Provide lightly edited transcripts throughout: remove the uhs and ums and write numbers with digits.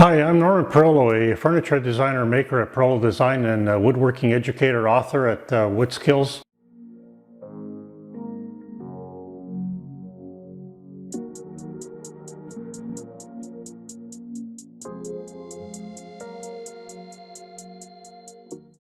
Hi, I'm Norman Perillo, a furniture designer maker at Perillo Design and a woodworking educator author at WoodSkills.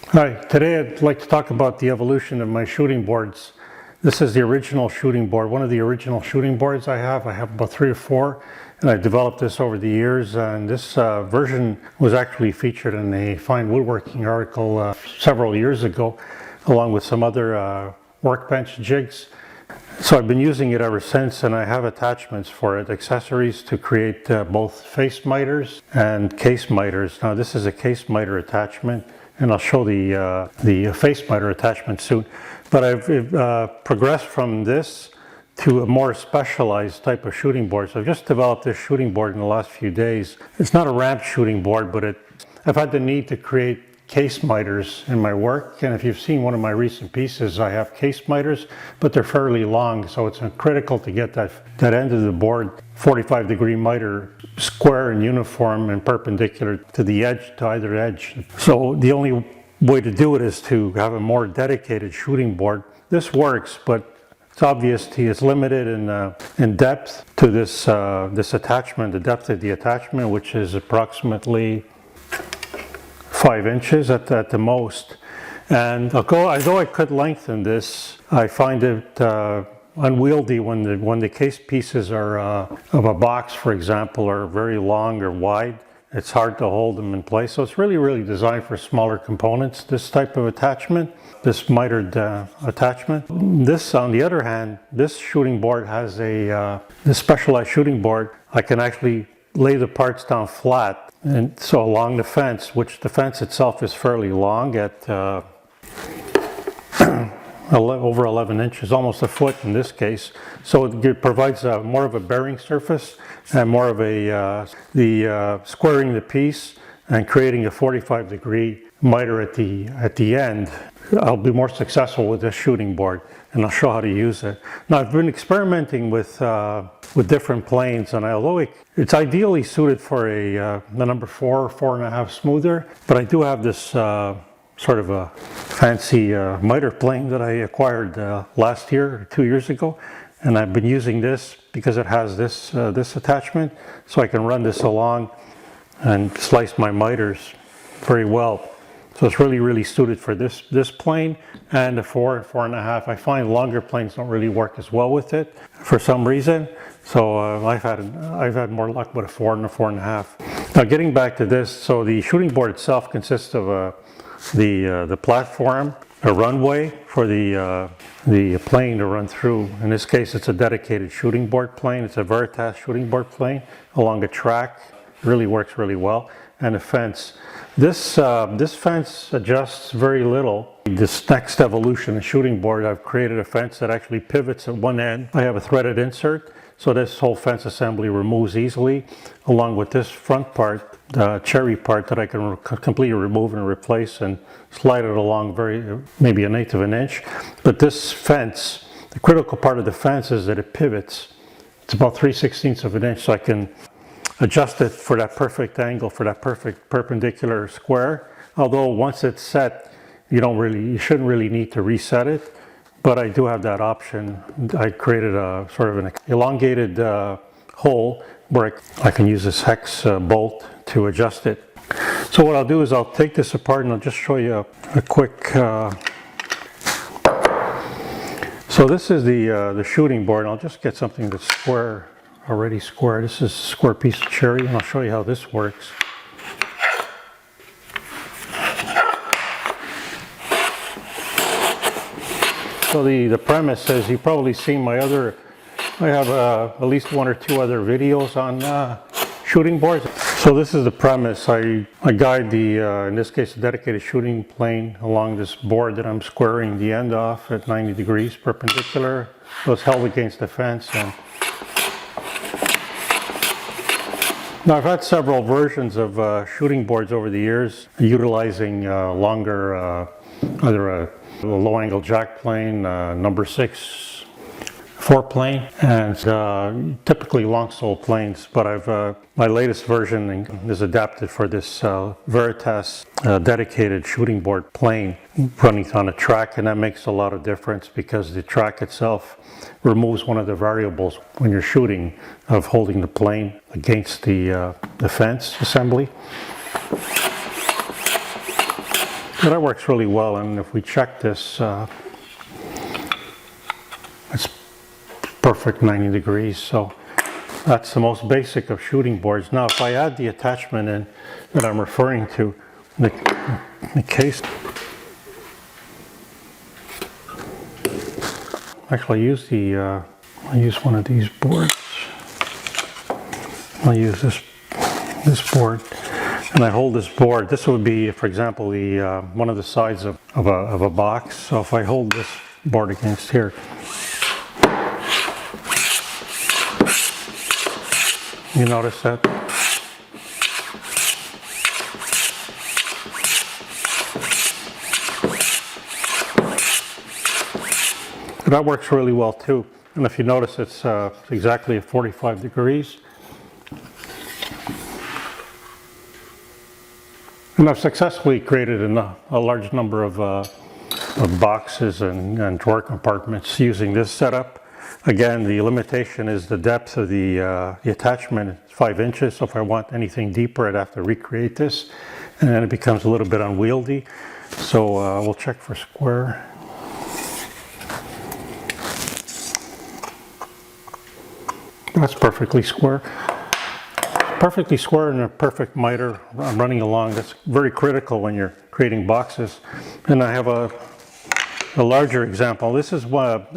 Hi, today I'd like to talk about the evolution of my shooting boards. This is the original shooting board, one of the original shooting boards I have. I have about 3 or 4, and I developed this over the years. And this version was actually featured in a fine woodworking article several years ago, along with some other workbench jigs. So I've been using it ever since, and I have attachments for it, accessories to create both face miters and case miters. Now this is a case miter attachment, and I'll show the face miter attachment soon. But I've progressed from this to a more specialized type of shooting board. So I've just developed this shooting board in the last few days. It's not a ramp shooting board, but I've had the need to create case miters in my work. And if you've seen one of my recent pieces, I have case miters, but they're fairly long. So it's critical to get that end of the board 45-degree miter square and uniform and perpendicular to the edge, to either edge. So the only way to do it is to have a more dedicated shooting board. This works, but it's obvious it's limited in depth to this attachment, the depth of the attachment, which is approximately 5 inches at the most. And although I could lengthen this, I find it unwieldy when the case pieces are of a box, for example, are very long or wide. It's hard to hold them in place. So it's really designed for smaller components, this type of attachment, this mitered attachment. This, on the other hand, this shooting board has this specialized shooting board. I can actually lay the parts down flat, and so along the fence, which the fence itself is fairly long at over 11 inches, almost a foot in this case. So it provides more of a bearing surface and more of squaring the piece and creating a 45-degree miter at the end. I'll be more successful with this shooting board, and I'll show how to use it. Now I've been experimenting with different planes, and although it's ideally suited for the number 4 or 4.5 smoother, but I do have this sort of a fancy miter plane that I acquired last year or 2 years ago, and I've been using this because it has this attachment, so I can run this along and slice my miters very well. So it's really suited for this plane and the 4 and 4.5. I find longer planes don't really work as well with it for some reason. So I've had more luck with a 4 and a 4.5. Now getting back to this, so the shooting board itself consists of the platform, a runway for the plane to run through. In this case, it's a dedicated shooting board plane. It's a Veritas shooting board plane along a track. It really works really well. And a fence. This fence adjusts very little. This next evolution of shooting board, I've created a fence that actually pivots at one end. I have a threaded insert, so this whole fence assembly removes easily, along with this front part, the cherry part that I can completely remove and replace and slide it along maybe 1/8 of an inch. But this fence, the critical part of the fence is that it pivots. It's about 3/16 of an inch, so I can adjust it for that perfect angle, for that perfect perpendicular square. Although once it's set, you shouldn't really need to reset it, but I do have that option. I created a sort of an elongated hole where I can use this hex bolt to adjust it. So what I'll do is I'll take this apart and I'll just show you a quick so this is the shooting board, and I'll just get something that's square, already square. This is a square piece of cherry, and I'll show you how this works. So the premise is, you've probably seen I have at least 1 or 2 other videos on shooting boards. So this is the premise. I guide in this case, a dedicated shooting plane along this board that I'm squaring the end off at 90 degrees perpendicular. So it's held against the fence. Now I've had several versions of shooting boards over the years, utilizing longer, either a low angle jack plane, number 6 4 plane, and typically long sole planes, but my latest version is adapted for this Veritas dedicated shooting board plane running on a track, and that makes a lot of difference because the track itself removes one of the variables when you're shooting of holding the plane against the fence assembly. So that works really well, and if we check this, it's perfect 90 degrees. So that's the most basic of shooting boards. Now if I add the attachment in that I'm referring to, the case, actually I use one of these boards. I'll use this board, and I hold this board. This would be, for example, the one of the sides of a box. So if I hold this board against here, you notice that? That works really well too. And if you notice, it's exactly at 45 degrees. And I've successfully created a large number of boxes and drawer compartments using this setup. Again, the limitation is the depth of the attachment is 5 inches. So if I want anything deeper, I'd have to recreate this, and then it becomes a little bit unwieldy. So we'll check for square. That's perfectly square. Perfectly square and a perfect miter running along. That's very critical when you're creating boxes. And I have a larger example. This is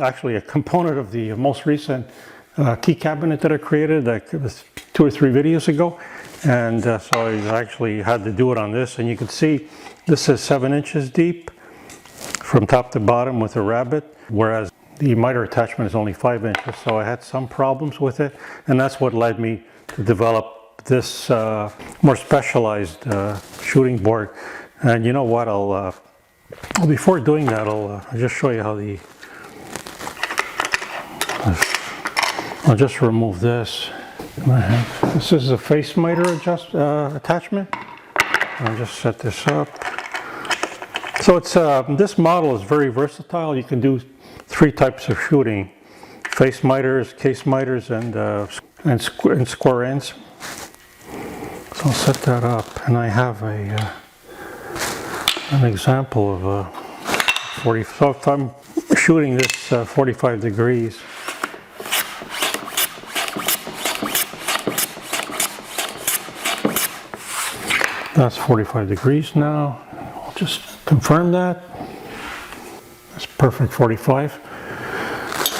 actually a component of the most recent key cabinet that I created, like it was 2 or 3 videos ago. And so I actually had to do it on this. And you can see this is 7 inches deep from top to bottom with a rabbet, whereas the miter attachment is only 5 inches. So I had some problems with it. And that's what led me to develop this more specialized shooting board. And you know what, before doing that, I'll just show you how I'll just remove this. This is a face miter attachment. I'll just set this up. So it's this model is very versatile. You can do 3 types of shooting: face miters, case miters, and square ends. So I'll set that up, and I have an example of 40. So if I'm shooting this 45 degrees, that's 45 degrees now. I'll just confirm that. That's perfect 45.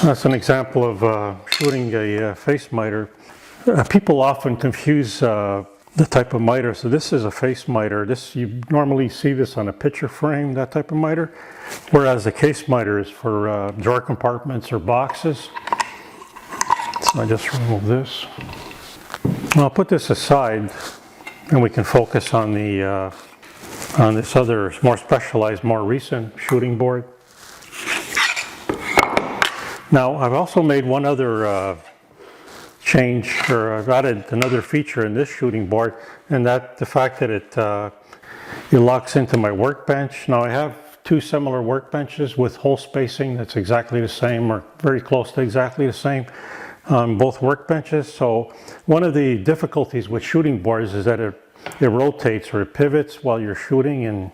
That's an example of shooting a face miter. People often confuse the type of miter. So this is a face miter. You normally see this on a picture frame, that type of miter, whereas the case miter is for drawer compartments or boxes. So I just remove this. I'll put this aside, and we can focus on on this other more specialized, more recent shooting board. Now I've also made one other change, or I've added another feature in this shooting board, and the fact that it locks into my workbench. Now I have 2 similar workbenches with hole spacing that's exactly the same, or very close to exactly the same on both workbenches. So one of the difficulties with shooting boards is that it rotates or it pivots while you're shooting, and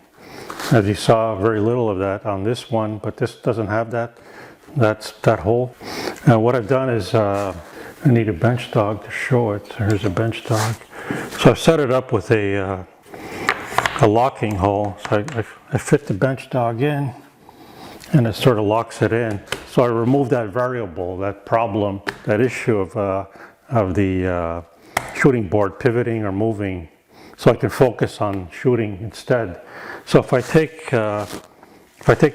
as you saw, very little of that on this one, but this doesn't have that hole. What I've done is I need a bench dog to show it. Here's a bench dog. So I've set it up with a locking hole. So I fit the bench dog in, and it sort of locks it in. So I removed that variable, that problem, that issue of the shooting board pivoting or moving, so I can focus on shooting instead. So if I take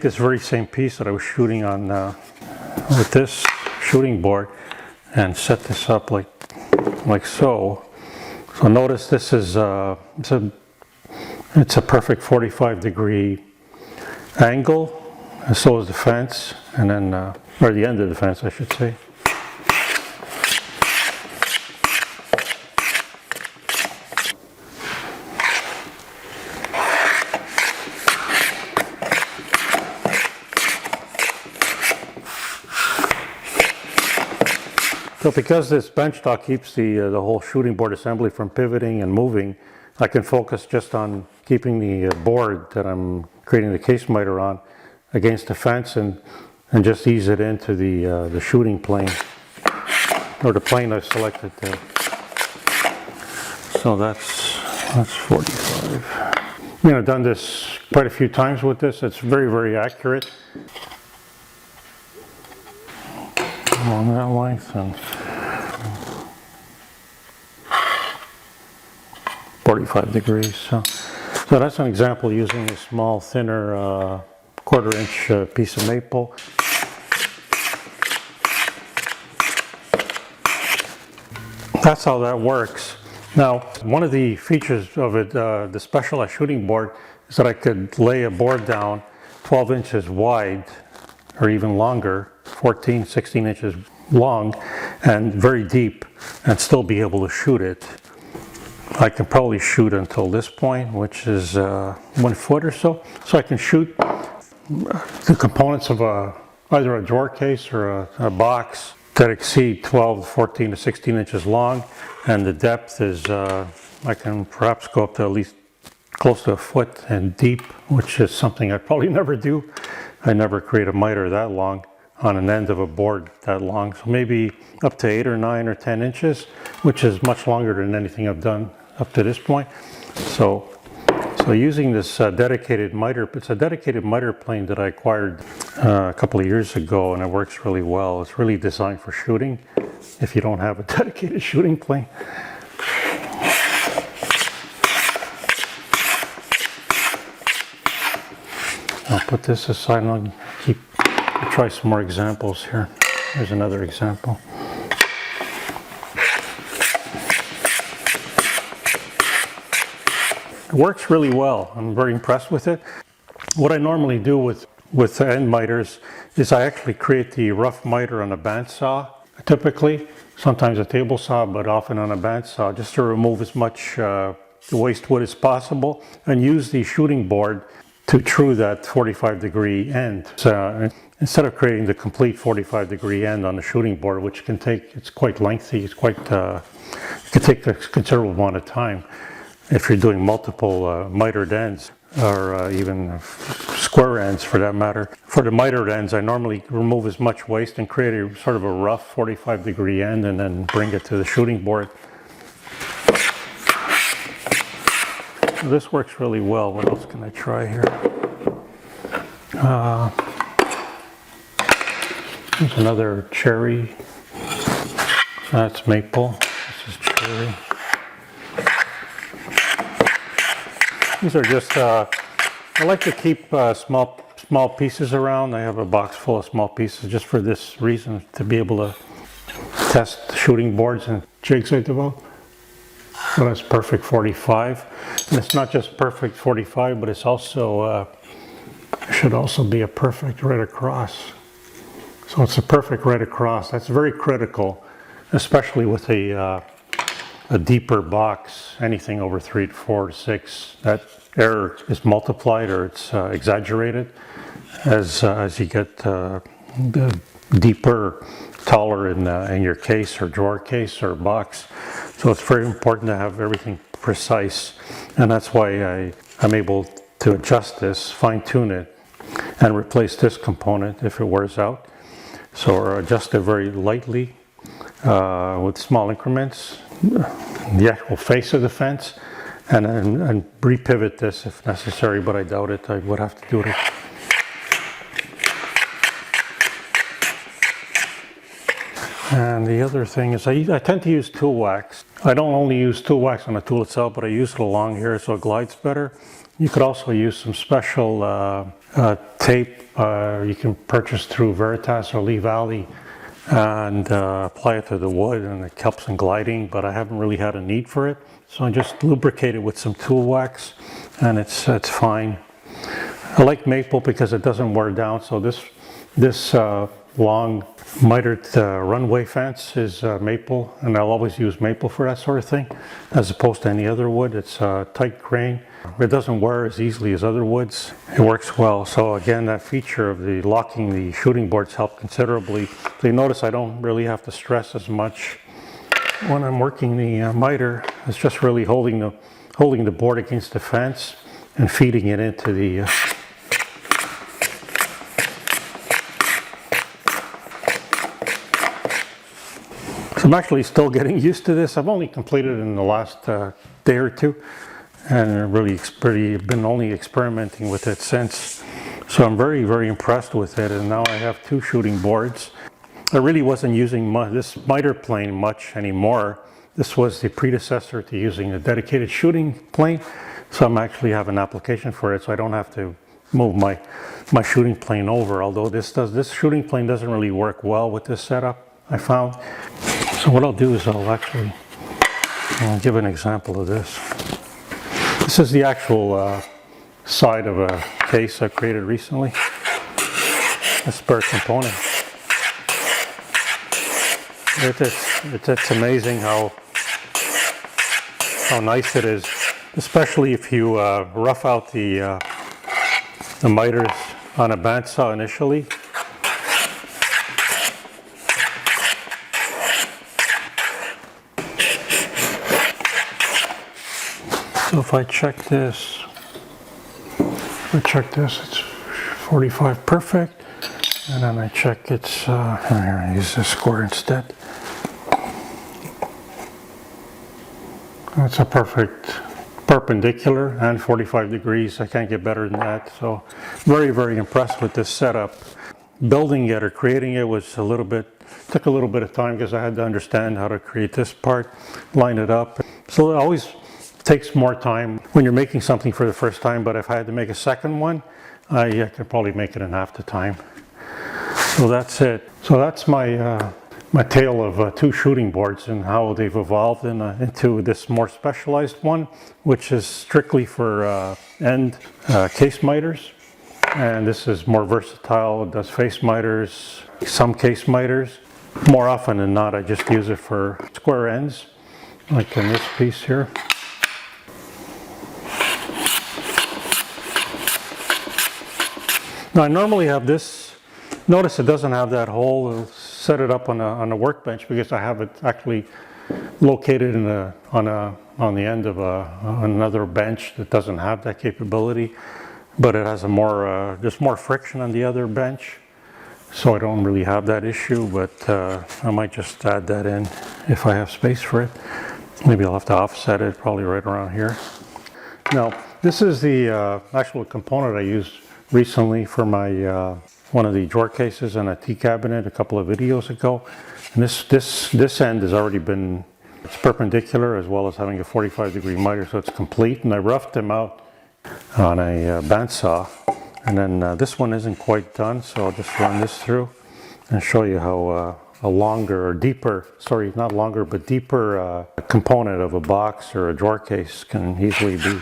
this very same piece that I was shooting on with this shooting board and set this up like so. So notice this is it's a perfect 45 degree angle, and so is the fence, and then or the end of the fence, I should say. So because this bench stock keeps the whole shooting board assembly from pivoting and moving, I can focus just on keeping the board that I'm creating the case miter on against the fence and just ease it into the shooting plane, or the plane I've selected there. So that's 45. I've done this quite a few times with this. It's very, very accurate along that length, and 45 degrees. So that's an example using a small, thinner 1/4 inch piece of maple. That's how that works. Now, one of the features of it, the specialized shooting board, is that I could lay a board down 12 inches wide or even longer, 14, 16 inches long and very deep, and still be able to shoot it. I can probably shoot until this point, which is 1 foot or so. So I can shoot the components of either a drawer case or a box that exceed 12, 14 to 16 inches long, and the depth is, I can perhaps go up to at least close to 1 foot and deep, which is something I probably never do. I never create a miter that long on an end of a board that long. So maybe up to 8 or 9 or 10 inches, which is much longer than anything I've done up to this point. So using this dedicated miter, it's a dedicated miter plane that I acquired a couple of years ago, and it works really well. It's really designed for shooting if you don't have a dedicated shooting plane. I'll put this aside and I'll try some more examples here. Here's another example. It works really well. I'm very impressed with it. What I normally do with end miters is I actually create the rough miter on a bandsaw, typically, sometimes a table saw, but often on a bandsaw, just to remove as much waste wood as possible, and use the shooting board to true that 45-degree end. So, instead of creating the complete 45-degree end on the shooting board, which can take, it's quite lengthy, it can take a considerable amount of time. If you're doing multiple mitered ends, or even square ends for that matter. For the mitered ends, I normally remove as much waste and create a sort of a rough 45-degree end and then bring it to the shooting board. This works really well. What else can I try here? There's another cherry. That's maple. This is cherry. These are just, I like to keep small pieces around. I have a box full of small pieces just for this reason, to be able to test shooting boards and jigs I develop. So that's perfect 45. And it's not just perfect 45, but it's also, it should also be a perfect right across. So it's a perfect right across. That's very critical, especially with a deeper box, anything over 3 to 4 to 6, that error is multiplied or it's exaggerated as you get deeper, taller in your case or drawer case or box. So it's very important to have everything precise, and that's why I'm able to adjust this, fine-tune it, and replace this component if it wears out. So or adjust it very lightly with small increments, the actual face of the fence, and re-pivot this if necessary, but I doubt it. I would have to do it. And the other thing is I tend to use tool wax. I don't only use tool wax on the tool itself, but I use it along here so it glides better. You could also use some special tape you can purchase through Veritas or Lee Valley and apply it to the wood, and it helps in gliding, but I haven't really had a need for it. So I just lubricate it with some tool wax, and it's fine. I like maple because it doesn't wear down, so this long mitered runway fence is maple, and I'll always use maple for that sort of thing as opposed to any other wood. It's tight grain. It doesn't wear as easily as other woods. It works well. So again, that feature of the locking the shooting boards helped considerably. So you notice I don't really have to stress as much when I'm working the miter. It's just really holding the board against the fence and feeding it into the So I'm actually still getting used to this. I've only completed it in the last day or two, and really been only experimenting with it since. So I'm very, very impressed with it, and now I have 2 shooting boards. I really wasn't using this miter plane much anymore. This was the predecessor to using a dedicated shooting plane, so I'm actually have an application for it, so I don't have to move my shooting plane over, although this shooting plane doesn't really work well with this setup, I found. So what I'll do is I'll give an example of this. This is the actual side of a case I created recently. A spare component. It's amazing how nice it is, especially if you rough out the miters on a bandsaw initially. So if I check this, it's 45 perfect, and then I check it's, here, I use this square instead. It's a perfect perpendicular and 45 degrees. I can't get better than that. So very, very impressed with this setup. Building it or creating it was took a little bit of time because I had to understand how to create this part, line it up. So it always takes more time when you're making something for the first time, but if I had to make a second one, I could probably make it in half the time. So that's it. So that's my tale of 2 shooting boards and how they've evolved into this more specialized one, which is strictly for end case miters. And this is more versatile. It does face miters, some case miters. More often than not, I just use it for square ends, like in this piece here. Now I normally have this, notice it doesn't have that hole. I'll set it up on a workbench because I have it actually located on the end of another bench that doesn't have that capability, but it has just more friction on the other bench, so I don't really have that issue, but I might just add that in if I have space for it. Maybe I'll have to offset it, probably right around here. Now this is the actual component I used recently for my one of the drawer cases and a tea cabinet a couple of videos ago. And this end has already been, it's perpendicular as well as having a 45-degree miter, so it's complete. And I roughed them out on a bandsaw. And then this one isn't quite done, so I'll just run this through and show you how a longer or deeper, sorry, not longer, but deeper component of a box or a drawer case can easily be.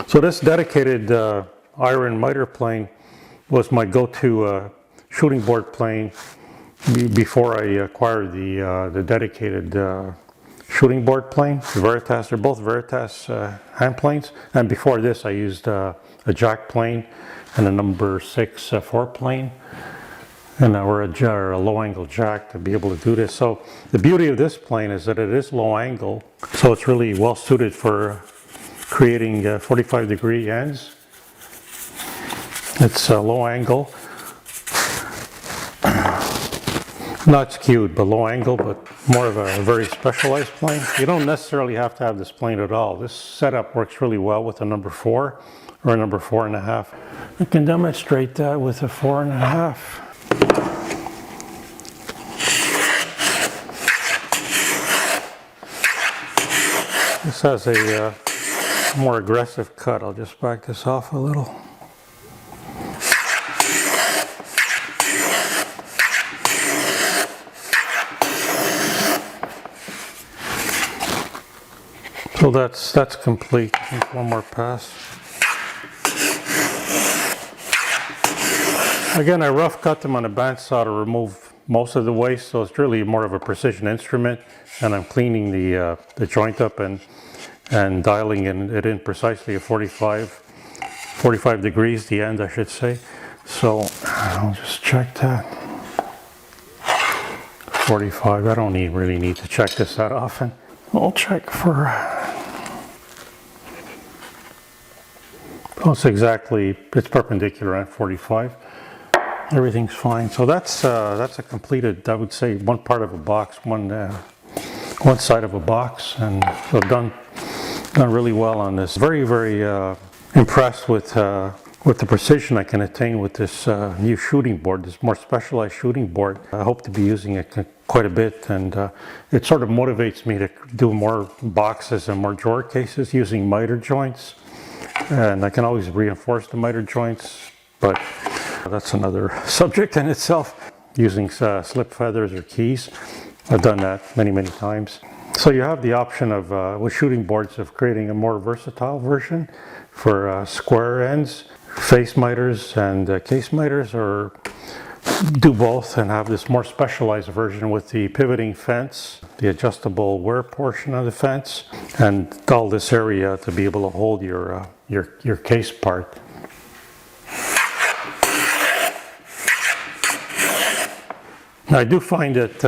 So this dedicated iron miter plane was my go-to shooting board plane before I acquired the dedicated shooting board plane, the Veritas. They're both Veritas hand planes. And before this, I used a jack plane and a number 6 foreplane, and or a low angle jack to be able to do this. So the beauty of this plane is that it is low angle, so it's really well suited for creating 45-degree ends. It's low angle, not skewed, but low angle, but more of a very specialized plane. You don't necessarily have to have this plane at all. This setup works really well with a number 4 or a number 4.5. I can demonstrate that with a 4.5. This has a more aggressive cut. I'll just back this off a little. So that's complete. One more pass. Again, I rough cut them on a bandsaw to remove most of the waste, so it's really more of a precision instrument, and I'm cleaning the joint up and dialing it in precisely at 45 degrees, the end I should say. So I'll just check that. 45, I don't really need to check this that often. I'll check for, oh, it's perpendicular at 45. Everything's fine. So that's a completed, I would say, one part of a box, one side of a box, and so done really well on this. Very impressed with the precision I can attain with this new shooting board, this more specialized shooting board. I hope to be using it quite a bit, and it sort of motivates me to do more boxes and more drawer cases using miter joints, and I can always reinforce the miter joints, but that's another subject in itself, using slip feathers or keys. I've done that many times. So you have the option of, with shooting boards, of creating a more versatile version for square ends, face miters and case miters, or do both and have this more specialized version with the pivoting fence, the adjustable wear portion of the fence, and all this area to be able to hold your case part. I do find that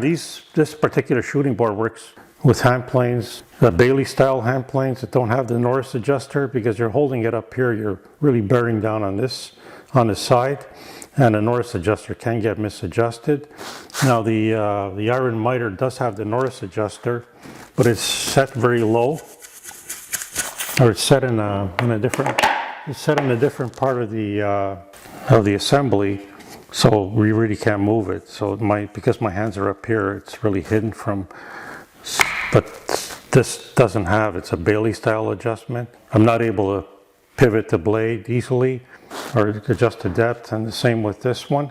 this particular shooting board works with hand planes, Bailey style hand planes that don't have the Norris adjuster, because you're holding it up here, you're really bearing down on the side, and the Norris adjuster can get misadjusted. Now the iron miter does have the Norris adjuster, but it's set very low, or it's set in a different part of the assembly. So we really can't move it. So because my hands are up here, it's really hidden from, but this doesn't have, it's a Bailey style adjustment. I'm not able to pivot the blade easily or adjust the depth, and the same with this one.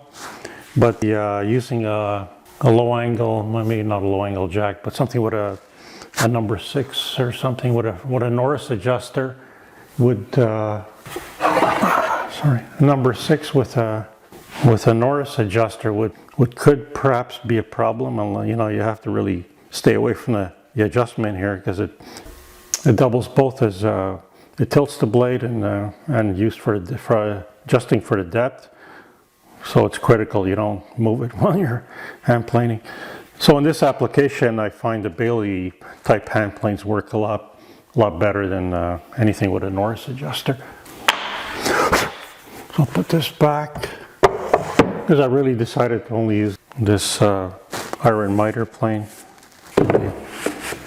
But using a low angle, maybe not a low angle jack, but something with a number 6 or something with a Norris adjuster would, number 6 with a Norris adjuster could perhaps be a problem. And you have to really stay away from the adjustment here, because it doubles both as it tilts the blade and used for adjusting for the depth. So it's critical you don't move it while you're hand planing. So in this application, I find the Bailey type hand planes work a lot better than anything with a Norris adjuster. So I'll put this back, because I really decided to only use this iron miter plane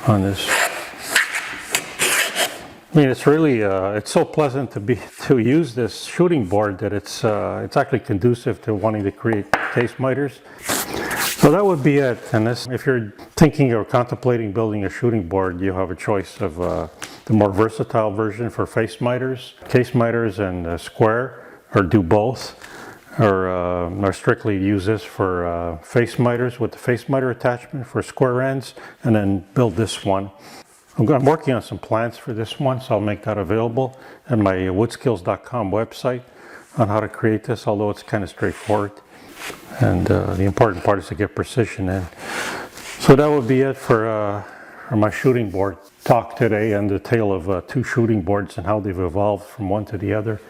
on this. I mean, it's really it's so pleasant to use this shooting board that it's actually conducive to wanting to create case miters. So that would be it. And if you're thinking or contemplating building a shooting board, you have a choice of the more versatile version for face miters, case miters, and square, or do both. Or strictly use this for face miters with the face miter attachment for square ends, and then build this one. I'm working on some plans for this one, so I'll make that available at my woodskills.com website on how to create this, although it's kind of straightforward. And the important part is to get precision in. So that would be it for my shooting board talk today, and the tale of 2 shooting boards and how they've evolved from one to the other.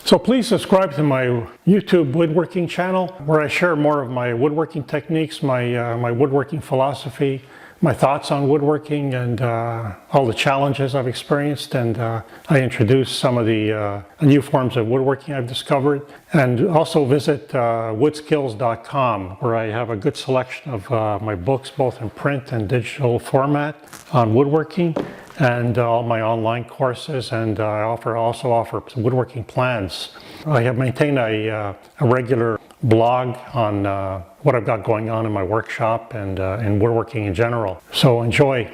So please subscribe to my YouTube woodworking channel, where I share more of my woodworking techniques, my woodworking philosophy, my thoughts on woodworking, and all the challenges I've experienced, and I introduce some of the new forms of woodworking I've discovered. And also visit woodskills.com, where I have a good selection of my books, both in print and digital format, on woodworking, and all my online courses, and I also offer some woodworking plans. I have maintained a regular blog on what I've got going on in my workshop and in woodworking in general. So enjoy.